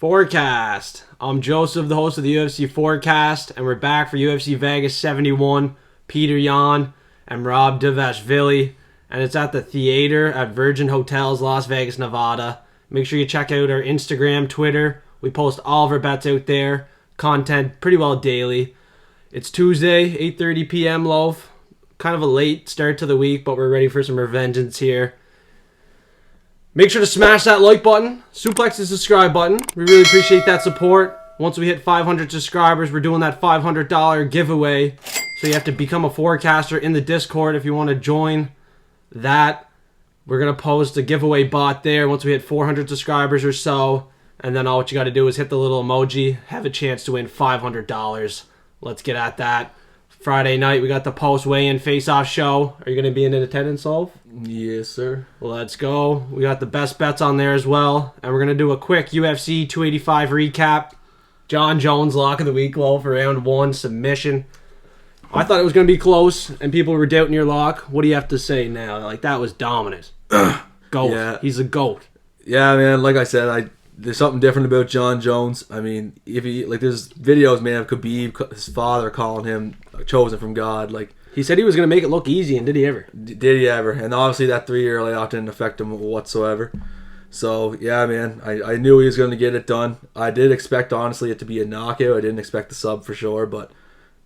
Forecast. I'm Joseph, the host of the UFC Forecast, and we're back for UFC Vegas 71. Peter Yan and Merab Dvalishvili, and it's at the theater at Virgin Hotels, Las Vegas, Nevada. Make sure you check out our Instagram, Twitter. We post all of our bets out there. Content pretty well daily. It's Tuesday, 8:30 p.m. Loaf. Kind of a late start to the week, but we're ready for some revengeance here. Make sure to smash that like button, suplex the subscribe button. We really appreciate that support. Once we hit 500 subscribers, we're doing that $500 giveaway. So you have to become a forecaster in the Discord if you want to join that. We're going to post a giveaway bot there once we hit 400 subscribers or so. And then all what you got to do is hit the little emoji, have a chance to win $500. Let's get at that. Friday night, we got the post weigh-in face-off show. Are you going to be in attendance, Olf? Yes, sir. Let's go. We got the best bets on there as well. And we're going to do a quick UFC 285 recap. Jon Jones lock of the week, Olf, for round one, submission. I thought it was going to be close, and people were doubting your lock. What do you have to say now? Like, that was dominant. GOAT. Yeah. He's a GOAT. Yeah, man, like I said, there's something different about Jon Jones. I mean, if he there's videos, man, of Khabib, his father calling him chosen from God. Like, he said he was going to make it look easy, and did he ever? Did he ever? And obviously that 3-year layoff didn't affect him whatsoever. So, yeah, man, I knew he was going to get it done. I did expect, honestly, it to be a knockout. I didn't expect the sub for sure, but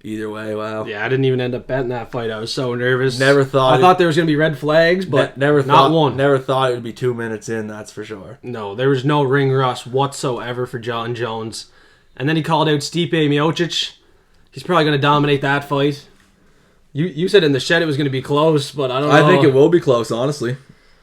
either way, wow. Yeah, I didn't even end up betting that fight. I was so nervous. I thought there was going to be red flags, but not one. Never thought it would be 2 minutes in, that's for sure. No, there was no ring rust whatsoever for Jon Jones. And then he called out Stipe Miocic. He's probably going to dominate that fight. You said in the shed it was going to be close, but I don't know. I think it will be close, honestly.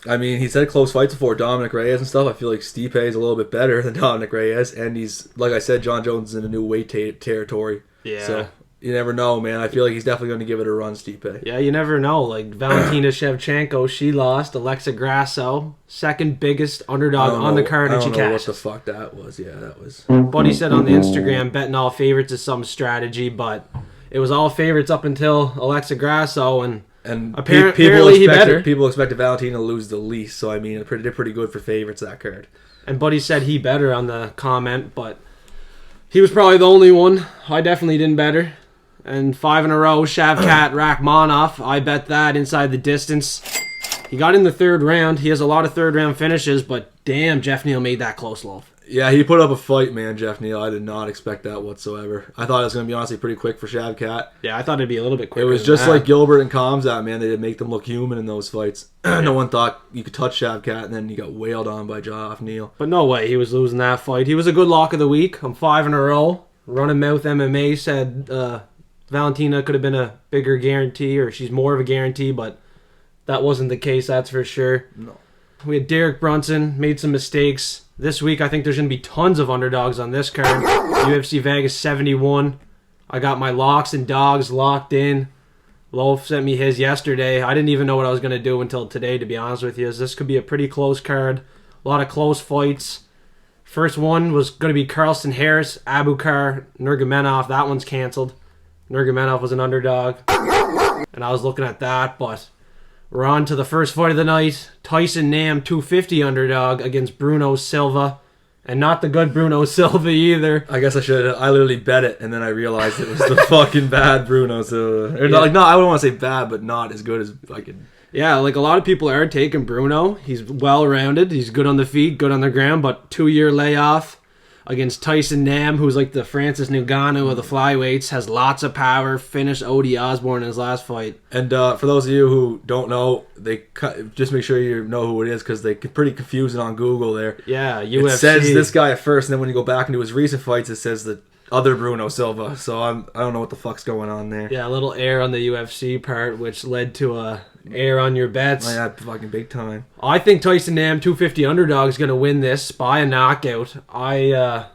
I mean, he said close fights before Dominic Reyes and stuff. I feel like Stipe is a little bit better than Dominic Reyes, and he's, like I said, Jon Jones is in a new weight territory. Yeah. So you never know, man. I feel like he's definitely going to give it a run, Stipe. Yeah, you never know. Like, Valentina Shevchenko, she lost. Alexa Grasso, second biggest underdog on the card, and she cashed. I don't know what the fuck that was. Yeah, that was. Buddy said on the Instagram, betting all favorites is some strategy, but it was all favorites up until Alexa Grasso, and apparently he better. People expected Valentina to lose the least, so I mean, it did pretty good for favorites that card. And Buddy said he better on the comment, but he was probably the only one. I definitely didn't better. And 5 in a row, Shavkat Rakhmonov. I bet that inside the distance. He got in the third round. He has a lot of third round finishes, but damn, Jeff Neal made that close, Love. Yeah, he put up a fight, man, Jeff Neal. I did not expect that whatsoever. I thought it was going to be honestly pretty quick for Shavkat. Yeah, I thought it'd be a little bit quicker. It was just like Gilbert and Khamzat, man. They did make them look human in those fights. No one thought you could touch Shavkat, and then he got wailed on by Jeff Neal. But no way he was losing that fight. He was a good lock of the week. I'm 5 in a row. Running Mouth MMA said Valentina could have been a bigger guarantee, or she's more of a guarantee, but that wasn't the case, that's for sure. No. We had Derek Brunson, made some mistakes. This week, I think there's going to be tons of underdogs on this card. UFC Vegas 71. I got my locks and dogs locked in. Loaf sent me his yesterday. I didn't even know what I was going to do until today, to be honest with you. This could be a pretty close card. A lot of close fights. First one was going to be Carlston Harris, Abukar Nurmagomedov. That one's canceled. Nurmagomedov was an underdog. And I was looking at that, but we're on to the first fight of the night. Tyson Nam, 250 underdog against Bruno Silva. And not the good Bruno Silva either. I guess I should. I literally bet it, and then I realized it was the fucking bad Bruno Silva. Or I wouldn't want to say bad, but not as good as fucking. Yeah, like a lot of people are taking Bruno. He's well-rounded. He's good on the feet, good on the ground, but 2-year layoff against Tyson Nam, who's like the Francis Ngannou of the flyweights, has lots of power, finished Odie Osborne in his last fight. And for those of you who don't know, they just make sure you know who it is, because they pretty confusing on Google there. Yeah, UFC. It says this guy at first, and then when you go back into his recent fights, it says the other Bruno Silva. So I don't know what the fuck's going on there. Yeah, a little error on the UFC part, which led to a error on your bets. Yeah, fucking big time. I think Tyson Nam, 250 underdog, is going to win this by a knockout. I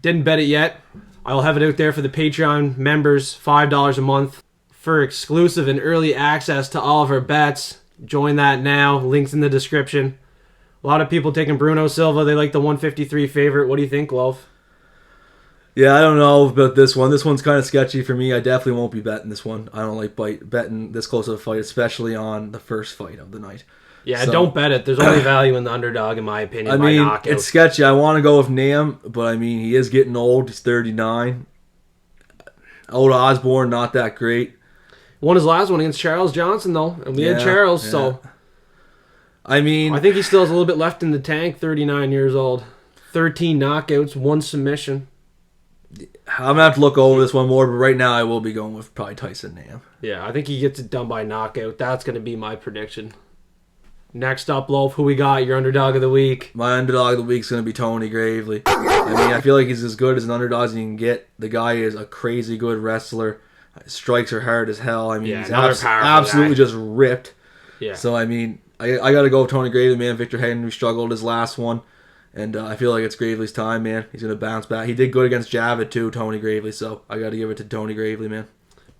didn't bet it yet. I'll have it out there for the Patreon members, $5 a month for exclusive and early access to all of our bets. Join that now. Links in the description. A lot of people taking Bruno Silva. They like the 153 favorite. What do you think, Love? Yeah, I don't know about this one. This one's kind of sketchy for me. I definitely won't be betting this one. I don't like betting this close of a fight, especially on the first fight of the night. Yeah, don't bet it. There's only value in the underdog, in my opinion. I mean, knockout. it's sketchy. I want to go with Nam, but I mean, he is getting old. He's 39. Old Osborne, not that great. Won his last one against Charles Johnson, though. And we had Charles, so... I mean... I think he still has a little bit left in the tank, 39 years old. 13 knockouts, 1 submission. I'm going to have to look over this one more, but right now I will be going with probably Tyson Nam. Yeah, I think he gets it done by knockout. That's going to be my prediction. Next up, Loaf, who we got? Your underdog of the week. My underdog of the week is going to be Tony Gravely. I mean, I feel like he's as good as an underdog as you can get. The guy is a crazy good wrestler. Strikes are hard as hell. I mean, he's absolutely just ripped. Yeah. So, I mean, I got to go with Tony Gravely, man. Victor Henry struggled his last one. And I feel like it's Gravely's time, man. He's going to bounce back. He did good against Javid, too, Tony Gravely. So, I got to give it to Tony Gravely, man.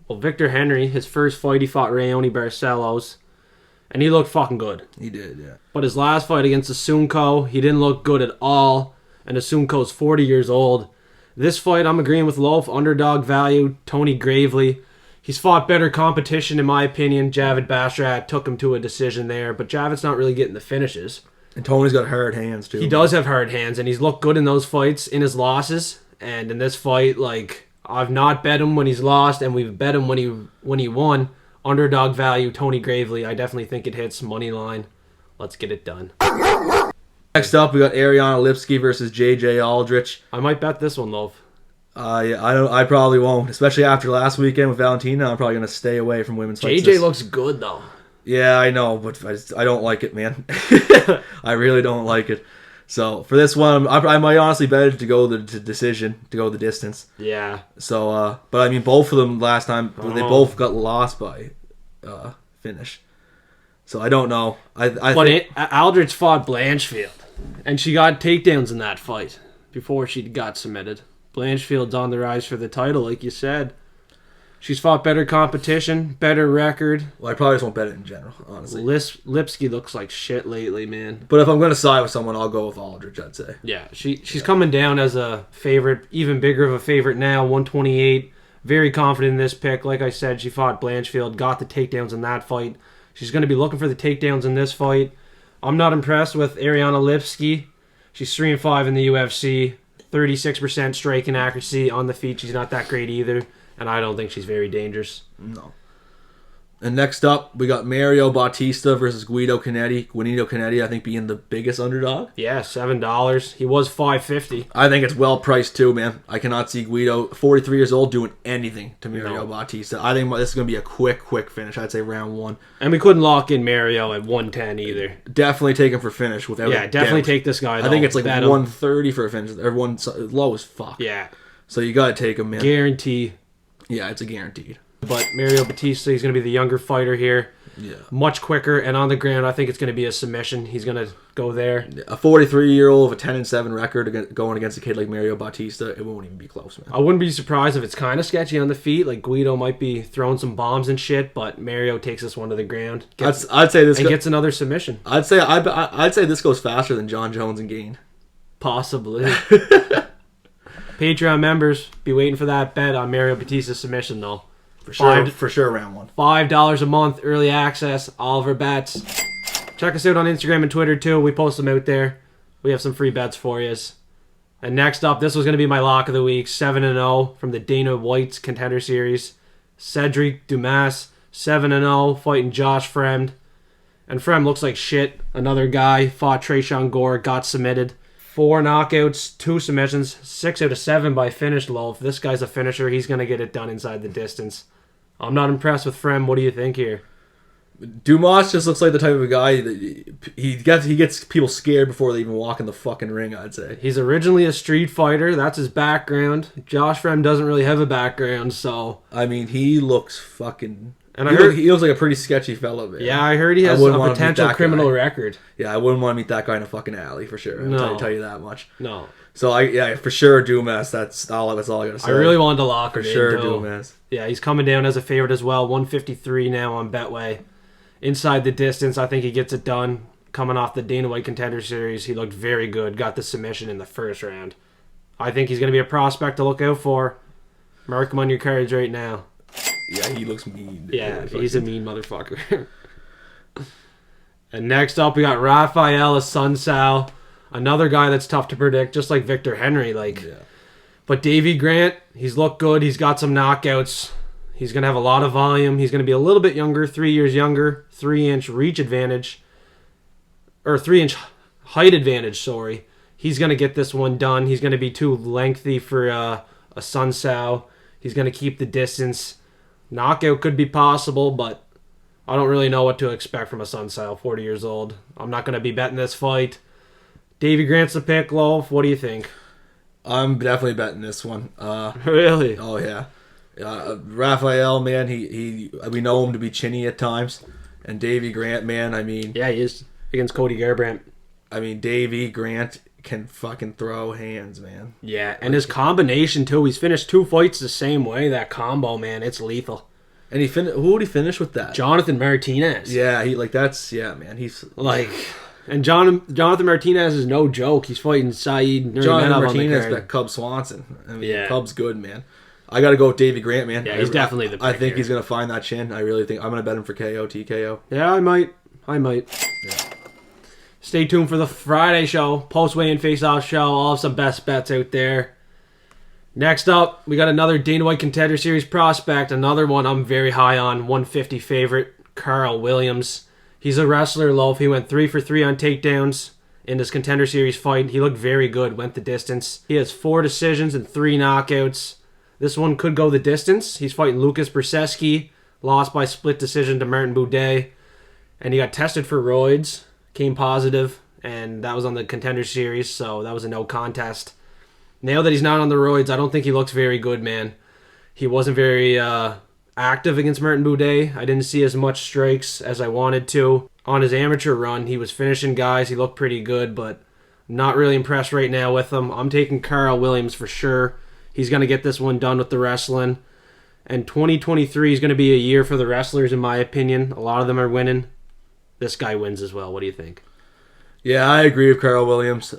Well, Victor Henry, his first fight, he fought Raoni Barcelos. And he looked fucking good. He did, yeah. But his last fight against Assuncao, he didn't look good at all. And Assuncao's 40 years old. This fight, I'm agreeing with Loaf. Underdog value, Tony Gravely. He's fought better competition, in my opinion. Javid Bashrat took him to a decision there. But Javid's not really getting the finishes. And Tony's got hard hands, too. He does have hard hands. And he's looked good in those fights, in his losses. And in this fight, like, I've not bet him when he's lost. And we've bet him when he won. Underdog value, Tony Gravely. I definitely think it hits money line. Let's get it done. Next up, we got Ariane Lipski versus JJ Aldrich. I might bet this one, though. I probably won't, especially after last weekend with Valentina. I'm probably gonna stay away from women's fights. JJ looks good though. Yeah, I know, but I don't like it, man. I really don't like it. So for this one, I might honestly bet it to go the decision, to go the distance. Yeah. So, but I mean, both of them last time they both got lost by finish. So I don't know. Aldrich fought Blanchfield, and she got takedowns in that fight before she got submitted. Blanchfield's on the rise for the title, like you said. She's fought better competition, better record. Well, I probably just won't bet it in general, honestly. Lipski looks like shit lately, man. But if I'm going to side with someone, I'll go with Aldrich, I'd say. Yeah, she's coming down as a favorite, even bigger of a favorite now, 128. Very confident in this pick. Like I said, she fought Blanchfield, got the takedowns in that fight. She's going to be looking for the takedowns in this fight. I'm not impressed with Ariane Lipski. She's 3-5 in the UFC, 36% striking accuracy on the feet. She's not that great either. And I don't think she's very dangerous. No. And next up, we got Mario Bautista versus Guido Cannetti. Guido Cannetti, I think, being the biggest underdog. Yeah, $7. He was $5.50. I think it's well priced too, man. I cannot see Guido, 43 years old, doing anything to Mario Bautista. I think this is going to be a quick finish. I'd say round 1. And we couldn't lock in Mario at 110 either. Definitely take him for finish without. Yeah, definitely take this guy. I think it's like 130 for a finish. Everyone's low as fuck. Yeah. So you got to take him, man. Guarantee. Yeah, it's a guaranteed. But Mario Bautista, he's going to be the younger fighter here. Yeah. Much quicker, and on the ground, I think it's going to be a submission. He's going to go there. A 43-year-old with a 10-7 record going against a kid like Mario Bautista, it won't even be close, man. I wouldn't be surprised if it's kind of sketchy on the feet. Like Guido might be throwing some bombs and shit, but Mario takes this one to the ground. I'd say this gets another submission. I'd say this goes faster than John Jones and Gain. Possibly. Patreon members, be waiting for that bet on Mario Bautista's submission, though. For sure, round 1. $5 a month, early access, all of our bets. Check us out on Instagram and Twitter, too. We post them out there. We have some free bets for you. And next up, this was going to be my lock of the week, 7-0 from the Dana White's Contender Series. Sedriques Dumas, 7-0, fighting Josh Fremd. And Fremd looks like shit. Another guy, fought Trayshawn Gore, got submitted. 4 knockouts, 2 submissions, 6 out of 7 by finish low. If this guy's a finisher, he's going to get it done inside the distance. I'm not impressed with Fremd. What do you think here? Dumas just looks like the type of guy that he gets people scared before they even walk in the fucking ring, I'd say. He's originally a street fighter. That's his background. Josh Fremd doesn't really have a background, so... I mean, he looks fucking... And he looks like a pretty sketchy fellow, man. Yeah, I heard he has a potential criminal record. Yeah, I wouldn't want to meet that guy in a fucking alley, for sure. I'll tell you that much. No. So, for sure, Dumas. That's all I got to say. I really wanted to lock him in, for sure, Dumas. Yeah, he's coming down as a favorite as well. 153 now on Betway. Inside the distance, I think he gets it done. Coming off the Dana White Contender Series, he looked very good. Got the submission in the first round. I think he's going to be a prospect to look out for. Mark him on your cards right now. Yeah, he looks mean. Yeah, he's a mean motherfucker. And next up, we got Raphael Assuncao, another guy that's tough to predict, just like Victor Henry. But Davey Grant, he's looked good. He's got some knockouts. He's going to have a lot of volume. He's going to be a little bit younger, 3 years younger, 3-inch reach advantage, or 3-inch height advantage, sorry. He's going to get this one done. He's going to be too lengthy for Assuncao. He's going to keep the distance. Knockout could be possible, but I don't really know what to expect from Assuncao, 40 years old. I'm not going to be betting this fight. Davey Grant's the pick, Loaf. What do you think? I'm definitely betting this one. Really? Oh, yeah. Raphael, man, we know him to be chinny at times. And Davey Grant, man, I mean... Yeah, he is against Cody Garbrandt. I mean, Davey Grant can fucking throw hands, man. Yeah, and his combination, too. He's finished 2 fights the same way. That combo, man, it's lethal. And who would he finish with that? Jonathan Martinez. Yeah, man. He's... And Jonathan Martinez is no joke. He's fighting Saeed Nurmagomedov Jonathan Martinez, on the card. Cub Swanson. I mean, yeah. Cub's good, man. I got to go with Davey Grant, man. Yeah, he's definitely the pick I think here. he's going to find that chin. I really think I'm going to bet him for KO, TKO. Yeah, I might. Yeah. Stay tuned for the Friday show, post-weigh-in face-off show. I'll have some best bets out there. Next up, we got another Dana White Contender Series prospect. Another one I'm very high on, 150 favorite, Karl Williams. He's a wrestler, Loaf. He went 3 for 3 on takedowns in this Contender Series fight. He looked very good, went the distance. He has 4 decisions and 3 knockouts. This one could go the distance. He's fighting Lukasz Brzeski, lost by split decision to Martin Boudet. And he got tested for roids, came positive, and that was on the Contender Series, so that was a no contest. Now that he's not on the roids, I don't think he looks very good, man. He wasn't very active against Martin Boudet. I didn't see as much strikes as I wanted to. On his amateur run, he was finishing guys. He looked pretty good, but not really impressed right now with him. I'm taking Karl Williams for sure. He's going to get this one done with the wrestling. And 2023 is going to be a year for the wrestlers, in my opinion. A lot of them are winning. This guy wins as well. What do you think? Yeah, I agree with Karl Williams.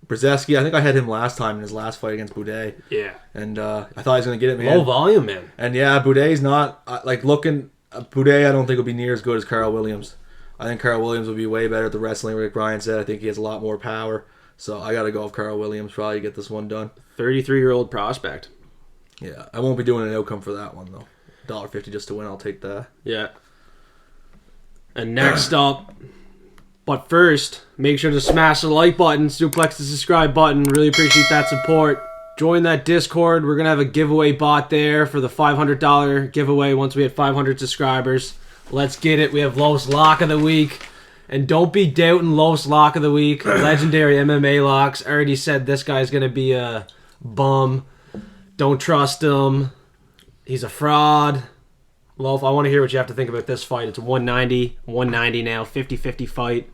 Brzeski, I think I had him last time in his last fight against Boudet. Yeah. And I thought he was going to get it, man. Low volume, man. And yeah, Boudet's not... Boudet, I don't think will be near as good as Karl Williams. I think Karl Williams will be way better at the wrestling, like Ryan said. I think he has a lot more power. So I got to go with Karl Williams probably to get this one done. 33-year-old prospect. Yeah, I won't be doing an outcome for that one, though. $1.50 just to win, I'll take that. Yeah. And next up, but first, make sure to smash the like button, suplex the subscribe button. Really appreciate that support. Join that Discord. We're going to have a giveaway bot there for the $500 giveaway once we hit 500 subscribers. Let's get it. We have Lowe's Lock of the Week. And don't be doubting Lowe's Lock of the Week. Legendary MMA locks. I already said this guy's going to be a bum. Don't trust him. He's a fraud. Loaf, I want to hear what you have to think about this fight. It's 190 now, 50-50 fight.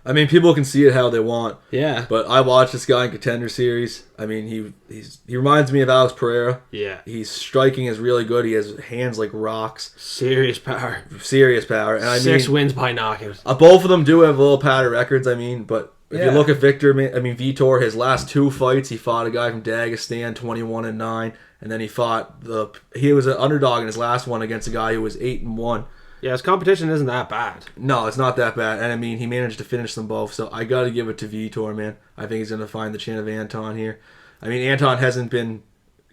I mean, people can see it how they want. Yeah. But I watched this guy in Contender Series. I mean, he reminds me of Alex Pereira. Yeah. His striking is really good. He has hands like rocks. Serious power. And I 6 wins by knockout. Both of them do have little padded records, I mean, but if you look at Vitor, his last 2 fights, he fought a guy from Dagestan, 21-9, and then he was an underdog in his last one against a guy who was 8-1. Yeah, his competition isn't that bad. No, it's not that bad. And I mean, he managed to finish them both. So I got to give it to Vitor, man. I think he's going to find the chin of Anton here. I mean, Anton hasn't been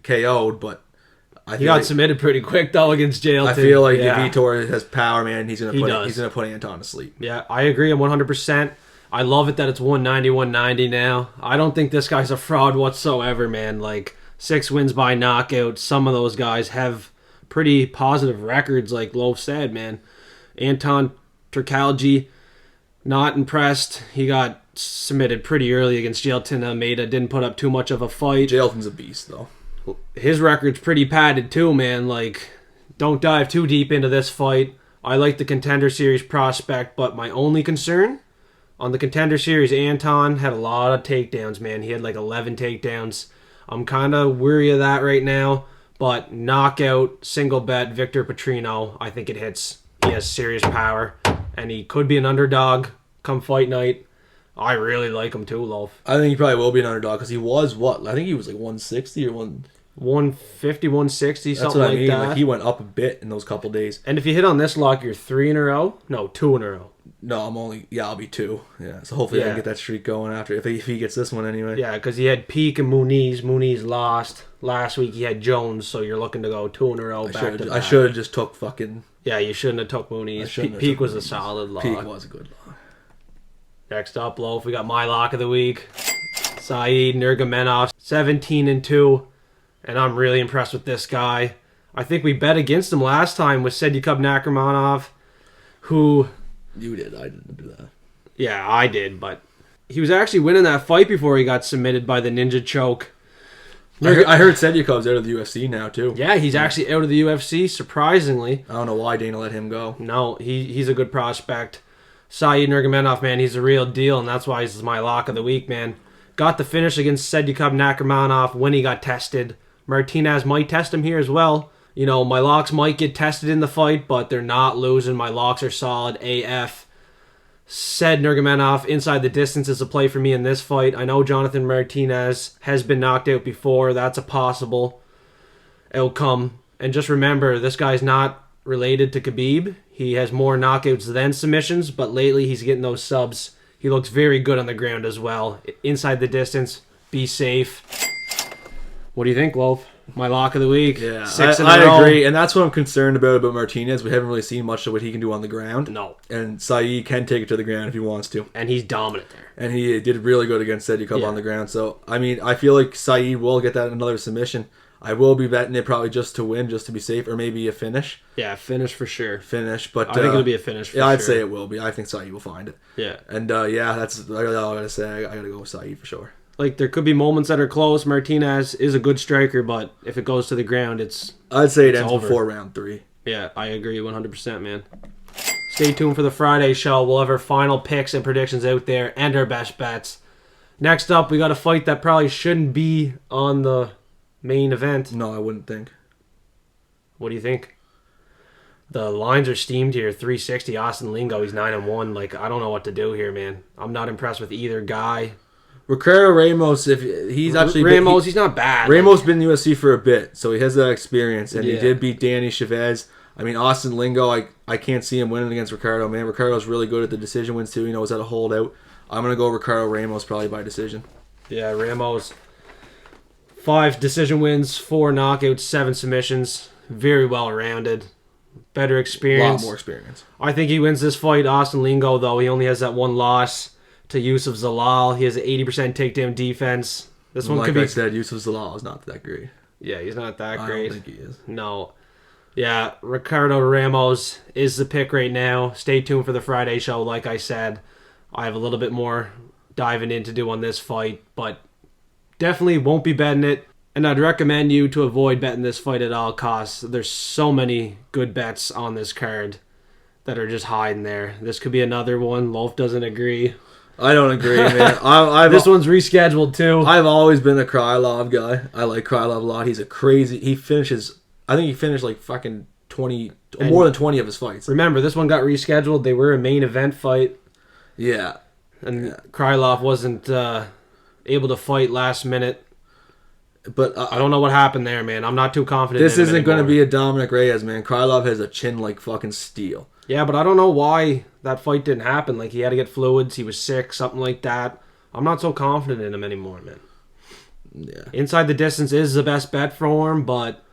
KO'd, but he got submitted pretty quick though against JLT. I feel like if Vitor has power, man, he's going to put Anton to sleep. Yeah, I agree 100%. I love it that it's 190 now. I don't think this guy's a fraud whatsoever, man. Like 6 wins by knockout. Some of those guys have pretty positive records, like Loaf said, man. Anton Turkalj, not impressed. He got submitted pretty early against Jailton Almeida. Didn't put up too much of a fight. Jailton's a beast, though. His record's pretty padded, too, man. Like, don't dive too deep into this fight. I like the Contender Series prospect, but my only concern on the Contender Series, Anton had a lot of takedowns, man. He had like 11 takedowns. I'm kind of weary of that right now. But knockout, single bet, Victor Petrino, I think it hits. He has serious power. And he could be an underdog come fight night. I really like him too, Loaf. I think he probably will be an underdog because he was what? I think he was like 160 or 150, 160, something like that. Like he went up a bit in those couple days. And if you hit on this lock, you're 3 in a row? No, 2 in a row. No, I'll be 2. Yeah, so hopefully I can get that streak going after if he gets this one anyway. Yeah, because he had Peak and Muniz. Muniz lost. Last week he had Jones, so you're looking to go 2 in a row back to back. I should have just took fucking... Yeah, you shouldn't have took Muniz. Peak was a solid lock. Peak was a good lock. Next up, Loaf, we got my lock of the week. Saeed Nurmagomedov, 17-2. And I'm really impressed with this guy. I think we bet against him last time with Sedriques Nurmagomedov, who... You did. I didn't do that. Yeah, I did, but he was actually winning that fight before he got submitted by the ninja choke. I heard Sedriques out of the UFC now, too. Yeah, he's actually out of the UFC, surprisingly. I don't know why Dana let him go. No, he's a good prospect. Saeed Nurmagomedov, man, he's a real deal, and that's why he's my lock of the week, man. Got the finish against Sedriques Nurmagomedov when he got tested. Martinez might test him here as well. You know, my locks might get tested in the fight, but they're not losing. My locks are solid AF. Said Nurmagomedov, inside the distance is a play for me in this fight. I know Jonathan Martinez has been knocked out before. That's a possible outcome. And just remember, this guy's not related to Khabib. He has more knockouts than submissions, but lately he's getting those subs. He looks very good on the ground as well. Inside the distance, be safe. What do you think, Loaf? My lock of the week. Yeah, I agree, and that's what I'm concerned about Martinez. We haven't really seen much of what he can do on the ground. No. And Saeed can take it to the ground if he wants to. And he's dominant there. And he did really good against Sedriques on the ground. So, I mean, I feel like Saeed will get that another submission. I will be betting it probably just to win, just to be safe, or maybe a finish. Yeah, finish for sure. But I think it'll be a finish for sure. Yeah, I'd say it will be. I think Saeed will find it. Yeah. And, that's really all I got to say. I got to go with Saeed for sure. Like, there could be moments that are close. Martinez is a good striker, but if it goes to the ground, I'd say it ends over. before round 3. Yeah, I agree 100%, man. Stay tuned for the Friday show. We'll have our final picks and predictions out there and our best bets. Next up, we got a fight that probably shouldn't be on the main event. No, I wouldn't think. What do you think? The lines are steamed here. 360, Austin Lingo. He's 9-1. Like, I don't know what to do here, man. I'm not impressed with either guy. Ricardo Ramos, if he's actually he's not bad. Ramos been in the UFC for a bit, so he has that experience, and he did beat Danny Chavez. I mean, Austin Lingo, I can't see him winning against Ricardo, man. Ricardo's really good at the decision wins too. He knows how to hold out. I'm gonna go Ricardo Ramos probably by decision. Yeah, Ramos, 5 decision wins, 4 knockouts, 7 submissions. Very well rounded. Better experience. A lot more experience. I think he wins this fight. Austin Lingo, though, he only has that 1 loss to Yusuf Zalal. He has an 80% takedown defense. This one could be... Like I said, Yusuf Zalal is not that great. Yeah, he's not that great. I don't think he is. No. Yeah, Ricardo Ramos is the pick right now. Stay tuned for the Friday show. Like I said, I have a little bit more diving in to do on this fight, but definitely won't be betting it. And I'd recommend you to avoid betting this fight at all costs. There's so many good bets on this card that are just hiding there. This could be another one. Loaf doesn't agree. I don't agree, man. This one's rescheduled too. I've always been a Krylov guy. I like Krylov a lot. He's a crazy... He finishes... I think he finished like fucking 20... more than 20 of his fights. Remember, this one got rescheduled. They were a main event fight. Yeah. And Krylov wasn't able to fight last minute. But I don't know what happened there, man. I'm not too confident. This isn't going to be a Dominic Reyes, man. Krylov has a chin like fucking steel. Yeah, but I don't know why that fight didn't happen. Like, he had to get fluids. He was sick, something like that. I'm not so confident in him anymore, man. Yeah. Inside the distance is the best bet for him, but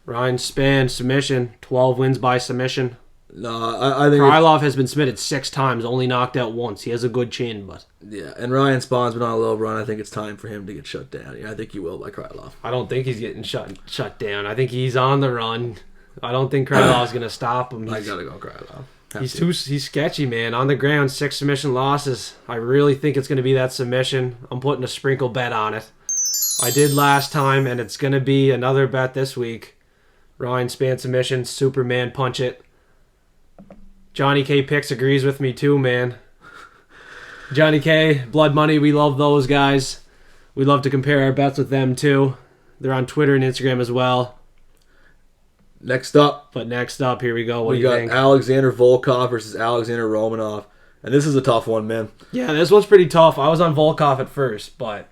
Ryan Spann, submission, 12 wins by submission. No, I think Krylov has been submitted 6 times, only knocked out once. He has a good chin, but... Yeah, and Ryan Spawn's been on a little run. I think it's time for him to get shut down. Yeah, I think he will by Krylov. I don't think he's getting shut down. I think he's on the run. I don't think Krylov's going to stop him. I gotta go Krylov. He's sketchy, man. On the ground, 6 submission losses. I really think it's going to be that submission. I'm putting a sprinkle bet on it. I did last time, and it's going to be another bet this week. Ryan Spann submission, Superman punch it. Johnny K Picks agrees with me too, man. Johnny K, Blood Money, we love those guys. We love to compare our bets with them too. They're on Twitter and Instagram as well. Next up, here we go. What do you think? We got Alexander Volkov versus Alexander Romanov. And this is a tough one, man. Yeah, this one's pretty tough. I was on Volkov at first, but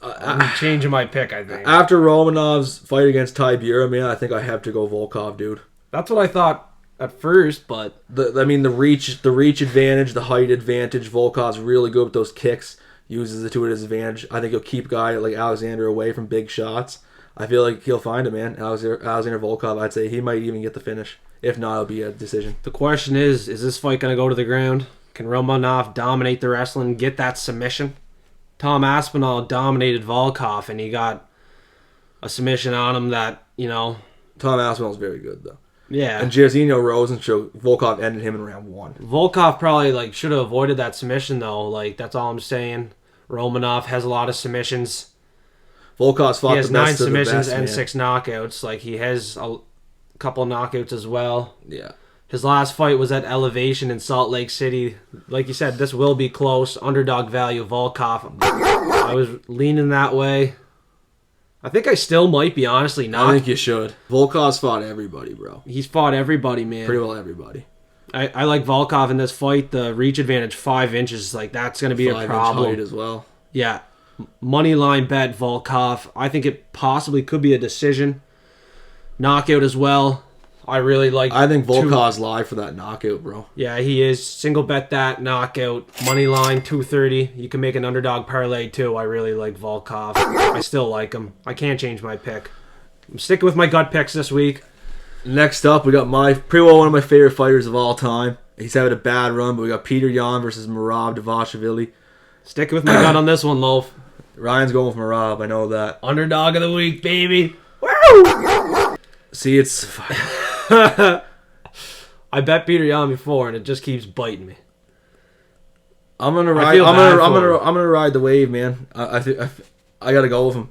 I'm changing my pick, I think. After Romanov's fight against Tybura, man, I think I have to go Volkov, dude. That's what I thought at first, but the reach advantage, the height advantage. Volkov's really good with those kicks. Uses it to his advantage. I think he'll keep a guy like Alexander away from big shots. I feel like he'll find it, man. Alexander Volkov, I'd say he might even get the finish. If not, it'll be a decision. The question is this fight going to go to the ground? Can Romanov dominate the wrestling, get that submission? Tom Aspinall dominated Volkov, and he got a submission on him that, Tom Aspinall's very good, though. Yeah. And Jairzinho rose and Volkov ended him in round 1. Volkov probably should have avoided that submission, though. That's all I'm saying. Romanov has a lot of submissions. Volkov's fought he has the 9 best submissions of the best, and man. 6 knockouts. He has a couple knockouts as well. Yeah. His last fight was at Elevation in Salt Lake City. Like you said, this will be close. Underdog value, Volkov. I was leaning that way. I think I still might be, honestly, not. I think you should. Volkov's fought everybody, bro. He's fought everybody, man. Pretty well everybody. I like Volkov in this fight. The reach advantage, 5 inches. That's going to be a problem. 5-inch height as well. Yeah. Money line bet, Volkov. I think it possibly could be a decision. Knockout as well. I think Volkov's live for that knockout, bro. Yeah, he is. Single bet that knockout. Money line 230. You can make an underdog parlay too. I really like Volkov. I still like him. I can't change my pick. I'm sticking with my gut picks this week. Next up, we got pretty well one of my favorite fighters of all time. He's having a bad run, but we got Petr Yan versus Merab Dvalishvili. Sticking with my gut on this one, Loaf. Ryan's going with Merab. I know that. Underdog of the week, baby. Woo! See, it's. I bet Petr Yan before, and it just keeps biting me. I'm gonna ride. I'm gonna ride the wave, man. I gotta go with him.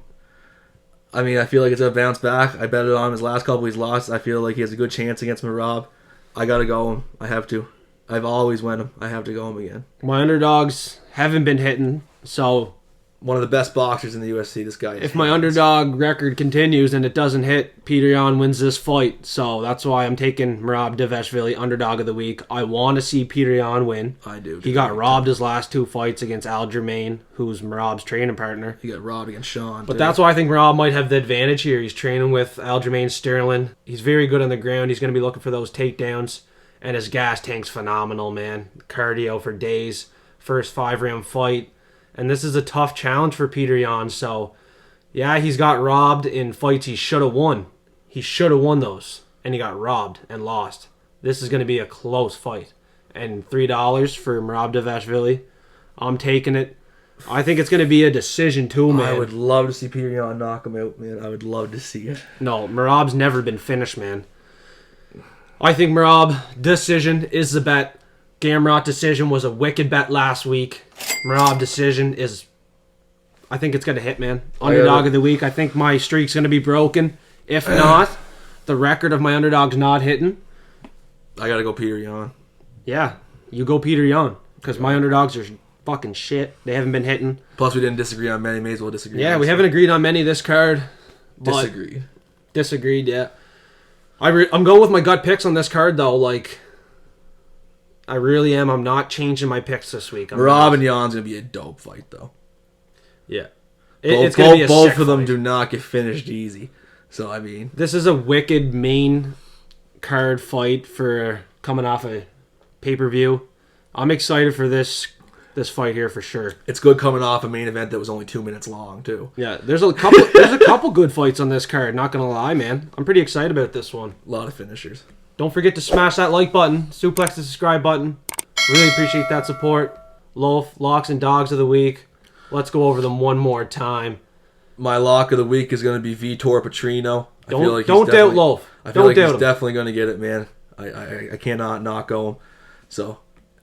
I feel like it's a bounce back. I bet it on his last couple he's lost. I feel like he has a good chance against Merab. I gotta go him. I have to. I've always went him. I have to go him again. My underdogs haven't been hitting, so one of the best boxers in the UFC. This guy. If my underdog record continues and it doesn't hit, Petr Yan wins this fight. So that's why I'm taking Merab Dvalishvili, underdog of the week. I want to see Petr Yan win. I do. He got robbed his last 2 fights against Aldrich, who's Merab's training partner. He got robbed against Sean. But that's why I think Merab might have the advantage here. He's training with Aldrich Sterling. He's very good on the ground. He's going to be looking for those takedowns. And his gas tank's phenomenal, man. Cardio for days. First 5-round fight. And this is a tough challenge for Petr Yan. So, yeah, he's got robbed in fights he should have won. He should have won those. And he got robbed and lost. This is going to be a close fight. And $3 for Merab Dvalishvili. I'm taking it. I think it's going to be a decision too, man. I would love to see Petr Yan knock him out, man. I would love to see it. No, Merab's never been finished, man. I think Merab decision is the bet. Gamrot decision was a wicked bet last week. Merab decision is, I think it's going to hit, man. Underdog of the week. I think my streak's going to be broken. If not, the record of my underdogs not hitting. I got to go Petr Yan. Yeah, you go Petr Yan. Because my underdogs are fucking shit. They haven't been hitting. Plus, we didn't disagree on many. May as well disagree. Yeah, we haven't agreed on many this card. Disagreed, yeah. I'm going with my gut picks on this card, though. I really am. I'm not changing my picks this week. Merab and Jan's going to be a dope fight, though. Yeah. It's going to be a both of them fight. do not get finished easy. So, This is a wicked main card fight for coming off a pay-per-view. I'm excited for this fight here for sure. It's good coming off a main event that was only 2 minutes long, too. Yeah, there's a couple good fights on this card, not going to lie, man. I'm pretty excited about this one. A lot of finishers. Don't forget to smash that like button, suplex the subscribe button. Really appreciate that support. Locks and dogs of the week. Let's go over them one more time. My lock of the week is going to be Vitor Petrino. Don't doubt Loaf. I feel like he's definitely going to get it, man. I cannot not go him. So.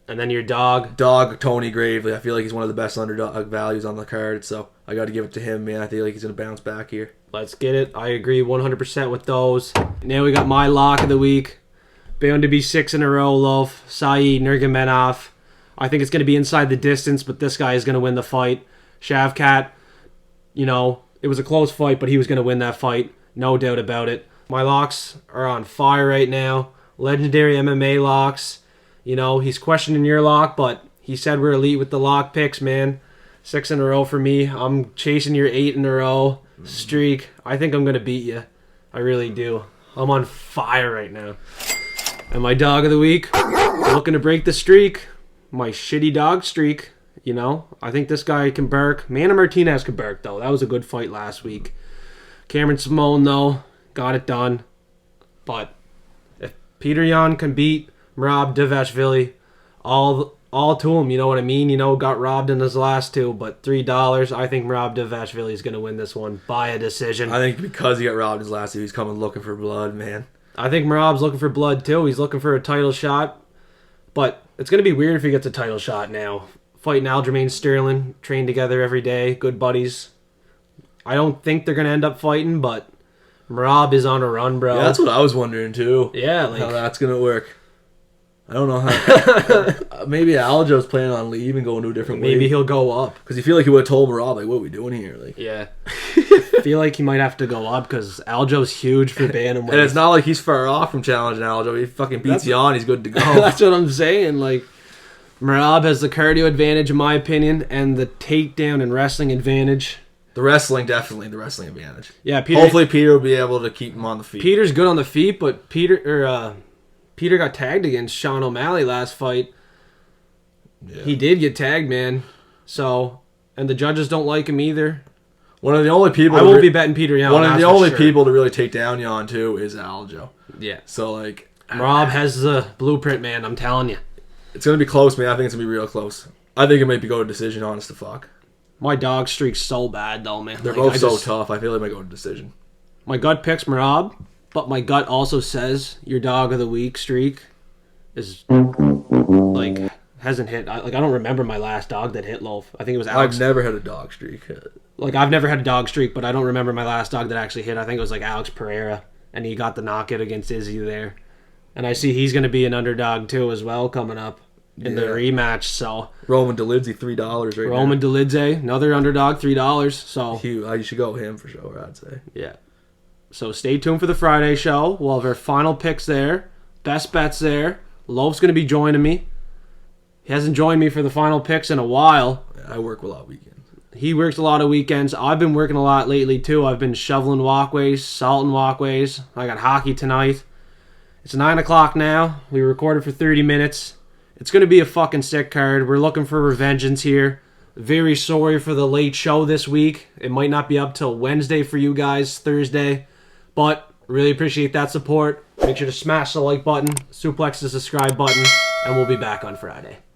And then your dog. Tony Gravely. I feel like he's one of the best underdog values on the card, so I got to give it to him, man. I feel like he's going to bounce back here. Let's get it. I agree 100% with those. Now we got my lock of the week. Bound to be 6 in a row, Loaf. Saeed Nurmagomedov. I think it's going to be inside the distance, but this guy is going to win the fight. Shavkat, it was a close fight, but he was going to win that fight. No doubt about it. My locks are on fire right now. Legendary MMA locks. He's questioning your lock, but he said we're elite with the lock picks, man. 6 in a row for me. I'm chasing your 8 in a row streak. I think I'm going to beat you. I really do. I'm on fire right now. And my dog of the week, looking to break the streak. My shitty dog streak. You know, I think this guy can bark. Manny Martinez can bark, though. That was a good fight last week. Cameron Simone, though, got it done. But if Petr Yan can beat Merab Dvalishvili, all to him, you know what I mean? You know, got robbed in his last two, but $3. I think Merab Dvalishvili is going to win this one by a decision. I think because he got robbed his last two, he's coming looking for blood, man. I think Merab's looking for blood, too. He's looking for a title shot. But it's going to be weird if he gets a title shot now. Fighting Aljamain Sterling, train together every day, good buddies. I don't think they're going to end up fighting, but Merab is on a run, bro. Yeah, that's what I was wondering, too. Yeah, how that's going to work. I don't know how. Maybe Aljo's planning on leaving, going to a different way. Maybe he'll go up. Because you feel like he would have told Merab, like, what are we doing here? Like, yeah. I feel like he might have to go up because Aljo's huge for bantamweight. And it's not like he's far off from challenging Aljo. He fucking beats Yan, he's good to go. That's what I'm saying. Like, Merab has the cardio advantage, in my opinion, and the takedown and wrestling advantage. The wrestling, definitely the wrestling advantage. Yeah, Petr. Hopefully Petr will be able to keep him on the feet. Peter's good on the feet, but Petr got tagged against Sean O'Malley last fight. Yeah. He did get tagged, man. So, and the judges don't like him either. One of the only people I won't be betting Petr Yan. One of the only people to really take down Yan too is Aljo. Yeah. So like, Rob has the blueprint, man. I'm telling you. It's gonna be close, man. I think it's gonna be real close. I think it might be go to decision, honest to fuck. My dog streak's so bad, though, man. They're both so tough. I feel like it might go to decision. My gut picks Merab, but my gut also says your dog of the week streak is like hasn't hit. I don't remember my last dog that hit loaf. I think it was Alex. I've never had a dog streak. Like I've never had a dog streak, but I don't remember my last dog that actually hit. I think it was like Alex Pereira, and he got the knockout against Izzy there. And I see he's going to be an underdog too as well coming up in the rematch. So Roman Dolidze $3 right now. Roman Dolidze, another underdog, $3. So you should go with him for sure, I'd say. Yeah. So stay tuned for the Friday show. We'll have our final picks there, best bets there. Loaf's going to be joining me. He hasn't joined me for the final picks in a while. I work a lot of weekends. He works a lot of weekends. I've been working a lot lately too. I've been shoveling walkways, salting walkways. I got hockey tonight. It's 9 o'clock now. We recorded for 30 minutes. It's going to be a fucking sick card. We're looking for revengeance here. Very sorry for the late show this week. It might not be up till Wednesday for you guys, Thursday. But really appreciate that support. Make sure to smash the like button, suplex the subscribe button, and we'll be back on Friday.